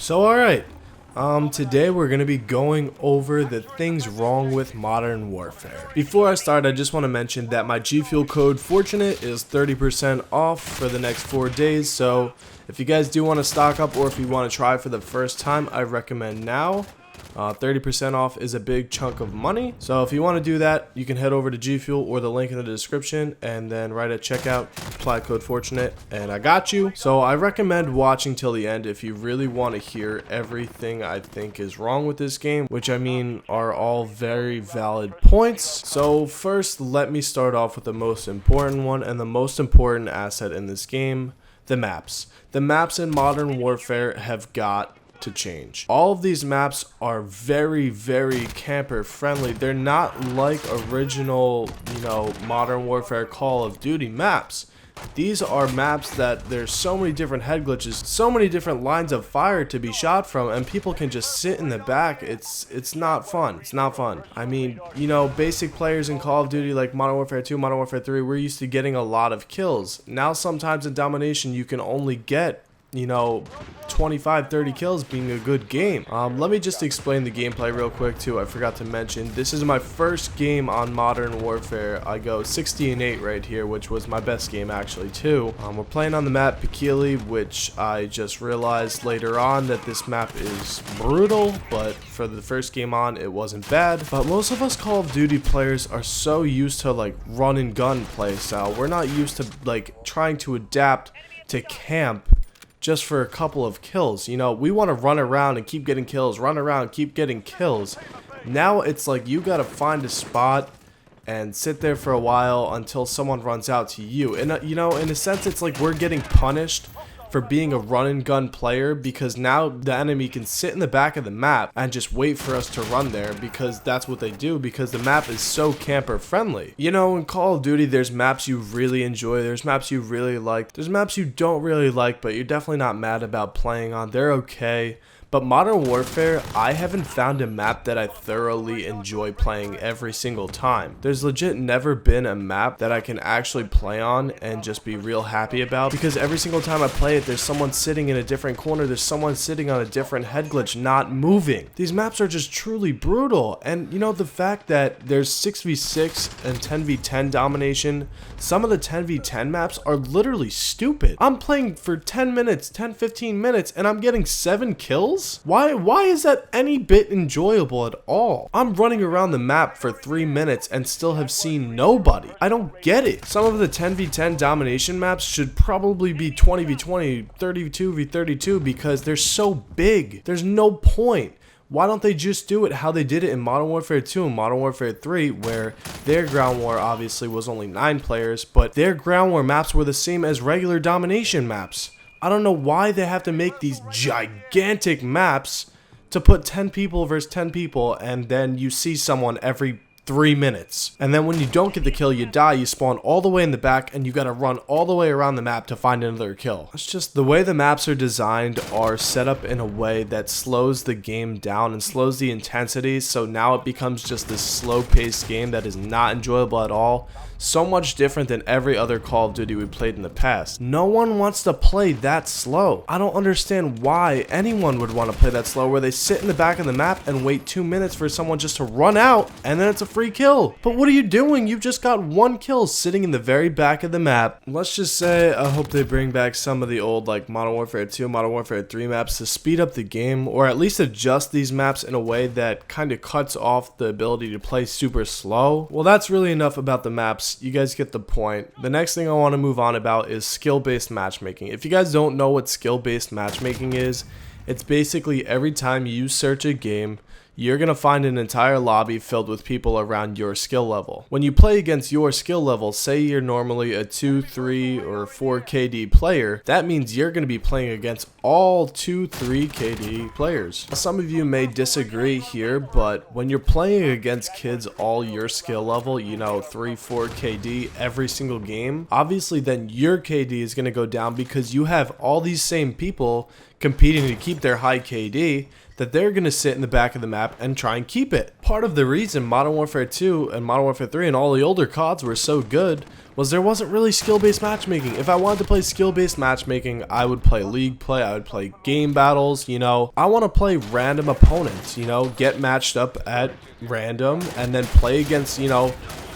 So alright, today we're going to be going over the things wrong with Modern Warfare. Before I start, I just want to mention that my G Fuel code Fortunate is 30% off for the next 4 days, so if you guys do want to stock up or if you want to try for the first time, I recommend now. 30% off is a big chunk of money, so if you want to do that, you can head over to G Fuel or the link in the description and then right at checkout, apply code Fortunate, and I got you. So I recommend watching till the end if you really want to hear everything I think is wrong with this game, which I mean are all very valid points. So first, let me start off with the most important one and the most important asset in this game: the maps. The maps in Modern Warfare have got to change. All of these maps are very camper friendly. They're not like original, Modern Warfare Call of Duty maps. These are maps that there's so many different head glitches, so many different lines of fire to be shot from, and people can just sit in the back. It's not fun. It's not fun. I mean, basic players in Call of Duty like Modern Warfare 2, Modern Warfare 3, we're used to getting a lot of kills. Now sometimes in Domination you can only get 25-30 kills being a good game. Let me just explain the gameplay real quick too. I forgot to mention, this is my first game on Modern Warfare. I go 60-8 right here, which was my best game actually too. We're playing on the map Pikili, which I just realized later on that this map is brutal, but for the first game on it wasn't bad. But most of us Call of Duty players are so used to like run and gun play style. We're not used to like trying to adapt to camp just for a couple of kills. We want to run around and keep getting kills, run around, keep getting kills. Now it's like you gotta find a spot and sit there for a while until someone runs out to you. And in a sense, it's like we're getting punished for being a run and gun player, because now the enemy can sit in the back of the map and just wait for us to run there, because that's what they do, because the map is so camper friendly. In Call of Duty, there's maps you really enjoy, there's maps you really like, there's maps you don't really like, but you're definitely not mad about playing on. They're okay. But Modern Warfare, I haven't found a map that I thoroughly enjoy playing every single time. There's legit never been a map that I can actually play on and just be real happy about, because every single time I play it, there's someone sitting in a different corner, there's someone sitting on a different head glitch, not moving. These maps are just truly brutal. And the fact that there's 6v6 and 10v10 domination, some of the 10v10 maps are literally stupid. I'm playing for 10 minutes, 10-15 minutes, and I'm getting 7 kills? Why is that any bit enjoyable at all? I'm running around the map for 3 minutes and still have seen nobody. I don't get it. Some of the 10v10 domination maps should probably be 20v20, 32v32, because they're so big. There's no point. Why don't they just do it how they did it in Modern Warfare 2 and Modern Warfare 3, where their ground war obviously was only 9 players, but their ground war maps were the same as regular domination maps. I don't know why they have to make these gigantic maps to put 10 people versus 10 people, and then you see someone every 3 minutes. And then when you don't get the kill, you die, you spawn all the way in the back, and you gotta run all the way around the map to find another kill. It's just the way the maps are designed are set up in a way that slows the game down and slows the intensity, so now it becomes just this slow-paced game that is not enjoyable at all. So much different than every other Call of Duty we played in the past. No one wants to play that slow. I don't understand why anyone would want to play that slow, where they sit in the back of the map and wait 2 minutes for someone just to run out, and then it's a free kill. But what are you doing? You've just got 1 kill sitting in the very back of the map. Let's just say I hope they bring back some of the old like Modern Warfare 2, Modern Warfare 3 maps to speed up the game, or at least adjust these maps in a way that kind of cuts off the ability to play super slow. Well, that's really enough about the maps. You guys get the point. The next thing I want to move on about is skill-based matchmaking. If you guys don't know what skill-based matchmaking is, it's basically every time you search a game, you're going to find an entire lobby filled with people around your skill level. When you play against your skill level, say you're normally a 2, 3, or 4 KD player, that means you're going to be playing against all 2, 3 KD players. Some of you may disagree here, but when you're playing against kids all your skill level, 3, 4 KD every single game, obviously then your KD is going to go down, because you have all these same people competing to keep their high KD. that they're going to sit in the back of the map and try and keep it. Part of the reason Modern Warfare 2 and Modern Warfare 3 and all the older CODs were so good was there wasn't really skill-based matchmaking. If I wanted to play skill-based matchmaking, I would play league play, I would play game battles, you know. I want to play random opponents, you know, get matched up at random and then play against, you know,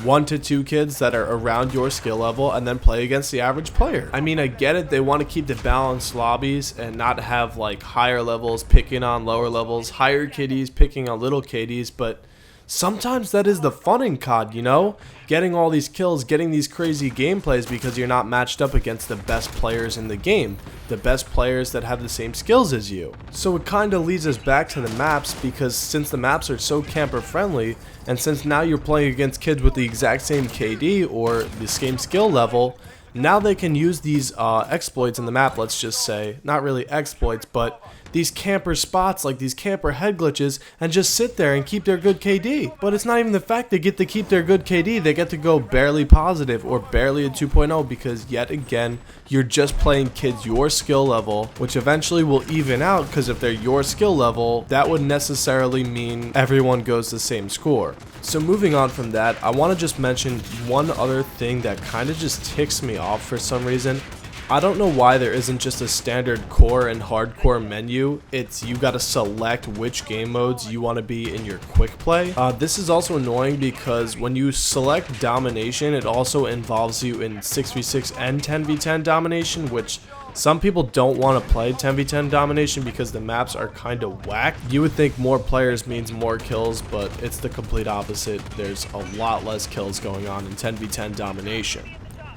1 to 2 kids that are around your skill level and then play against the average player. I mean, I get it, they want to keep the balanced lobbies and not have like higher levels picking on lower levels, higher KDs picking on little KDs, but sometimes that is the fun in COD, you know? Getting all these kills, getting these crazy gameplays because you're not matched up against the best players in the game. The best players that have the same skills as you. So it kind of leads us back to the maps, because since the maps are so camper friendly, and since now you're playing against kids with the exact same KD or the same skill level, now they can use these exploits in the map, let's just say. Not really exploits, but these camper spots, like these camper head glitches, and just sit there and keep their good KD. But it's not even the fact they get to keep their good KD, they get to go barely positive or barely a 2.0 because yet again, you're just playing kids your skill level, which eventually will even out, because if they're your skill level, that would necessarily mean everyone goes the same score. So moving on from that, I want to just mention one other thing that kind of just ticks me off for some reason. I don't know why there isn't just a standard core and hardcore menu. It's you gotta select which game modes you want to be in your quick play. This is also annoying because when you select domination, it also involves you in 6v6 and 10v10 domination, which some people don't want to play 10v10 domination because the maps are kind of whack. You would think more players means more kills, but it's the complete opposite. There's a lot less kills going on in 10v10 domination.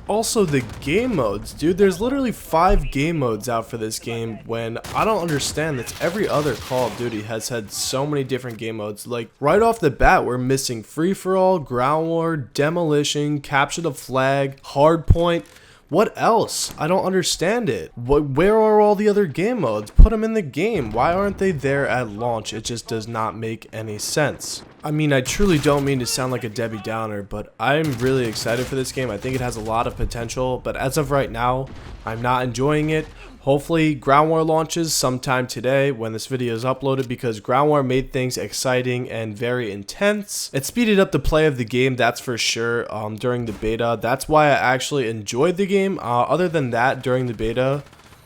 Also, the game modes, dude, there's literally 5 game modes out for this game when I don't understand that every other Call of Duty has had so many different game modes. Like, right off the bat, we're missing free-for-all, ground war, demolition, capture the flag, hardpoint. What else? I don't understand it. Where are all the other game modes? Put them in the game. Why aren't they there at launch? It just does not make any sense. I mean, I truly don't mean to sound like a Debbie Downer, but I'm really excited for this game. I think it has a lot of potential, but as of right now, I'm not enjoying it. Hopefully, Ground War launches sometime today when this video is uploaded, because Ground War made things exciting and very intense. It speeded up the play of the game, that's for sure, during the beta. That's why I actually enjoyed the game. Other than that, during the beta,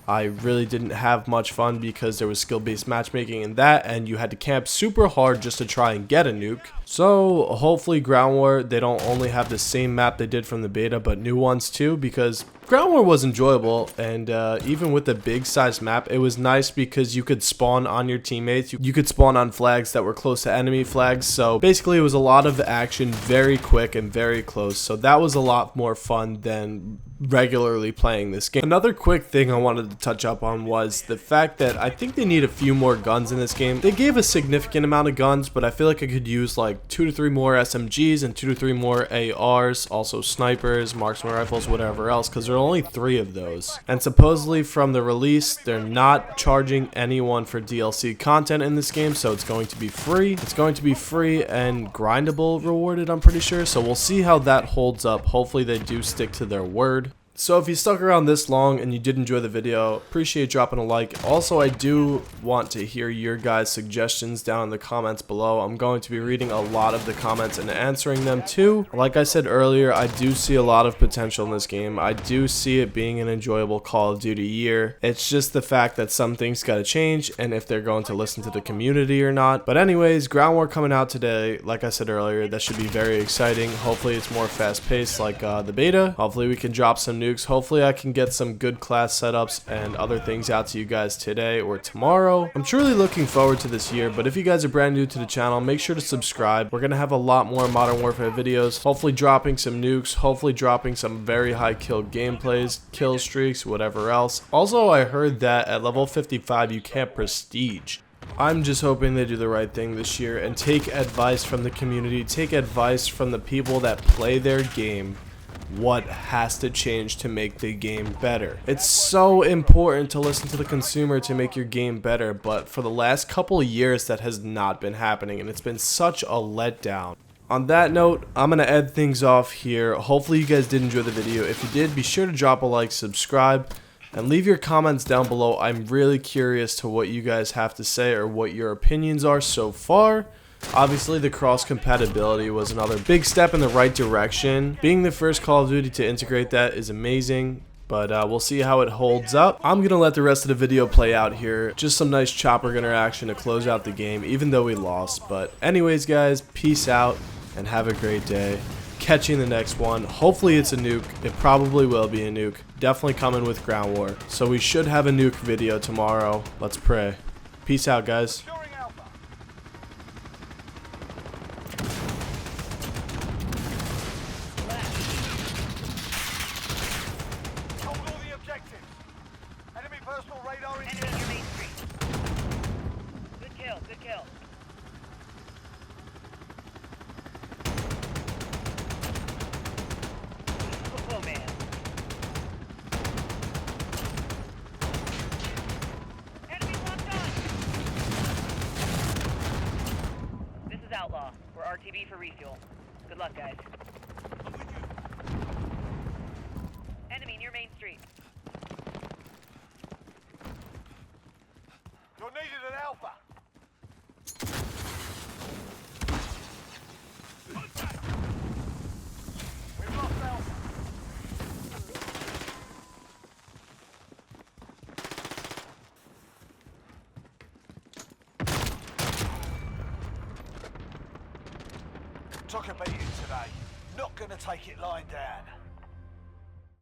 I really didn't have much fun because there was skill-based matchmaking in that, and you had to camp super hard just to try and get a nuke. So hopefully Ground War, they don't only have the same map they did from the beta, but new ones too, because Ground War was enjoyable, and even with the big size map, it was nice because you could spawn on your teammates. You could spawn on flags that were close to enemy flags, so basically it was a lot of action, very quick and very close, so that was a lot more fun than regularly playing this game. Another quick thing I wanted to touch up on was the fact that I think they need a few more guns in this game. They gave a significant amount of guns, but I feel like I could use like 2 to 3 more SMGs and 2 to 3 more ARs, also snipers, marksman rifles, whatever else, because there are only 3 of those. And supposedly from the release, they're not charging anyone for DLC content in this game, so it's going to be free. It's going to be free and grindable rewarded, I'm pretty sure, so we'll see how that holds up. Hopefully they do stick to their word. So if you stuck around this long and you did enjoy the video, appreciate dropping a like. Also, I do want to hear your guys' suggestions down in the comments below. I'm going to be reading a lot of the comments and answering them too. Like I said earlier, I do see a lot of potential in this game. I do see it being an enjoyable Call of Duty year. It's just the fact that some things gotta change, and if they're going to listen to the community or not. But anyways, Ground War coming out today. Like I said earlier, that should be very exciting. Hopefully it's more fast-paced like the beta. Hopefully we can drop some nukes. Hopefully I can get some good class setups and other things out to you guys today or tomorrow. I'm truly looking forward to this year, but if you guys are brand new to the channel, make sure to subscribe. We're gonna have a lot more Modern Warfare videos, hopefully dropping some nukes, hopefully dropping some very high kill gameplays, kill streaks, whatever else. Also, I heard that at level 55 you can't prestige. I'm just hoping they do the right thing this year and take advice from the community, take advice from the people that play their game. What has to change to make the game better? It's so important to listen to the consumer to make your game better, but for the last couple of years that has not been happening, and it's been such a letdown. On that note, I'm gonna end things off here. Hopefully you guys did enjoy the video. If you did, be sure to drop a like, subscribe. And leave your comments down below. I'm really curious to what you guys have to say or what your opinions are so far. Obviously, the cross compatibility was another big step in the right direction. Being the first Call of Duty to integrate that is amazing. But we'll see how it holds up. I'm going to let the rest of the video play out here. Just some nice chopper gunner action to close out the game, even though we lost. But anyways, guys, peace out and have a great day. Catch you in the next one. Hopefully it's a nuke. It probably will be a nuke. Definitely coming with ground war. So we should have a nuke video tomorrow. Let's pray. Peace out, guys. Personal radar in your main street. Good kill, good kill. Football man. Enemy locked on. This is Outlaw. We're RTB for refuel. Good luck, guys. I'm with you. Enemy near Main Street. You're needed at Alpha. We've lost Alpha. Took a beating today. Not gonna take it lying down.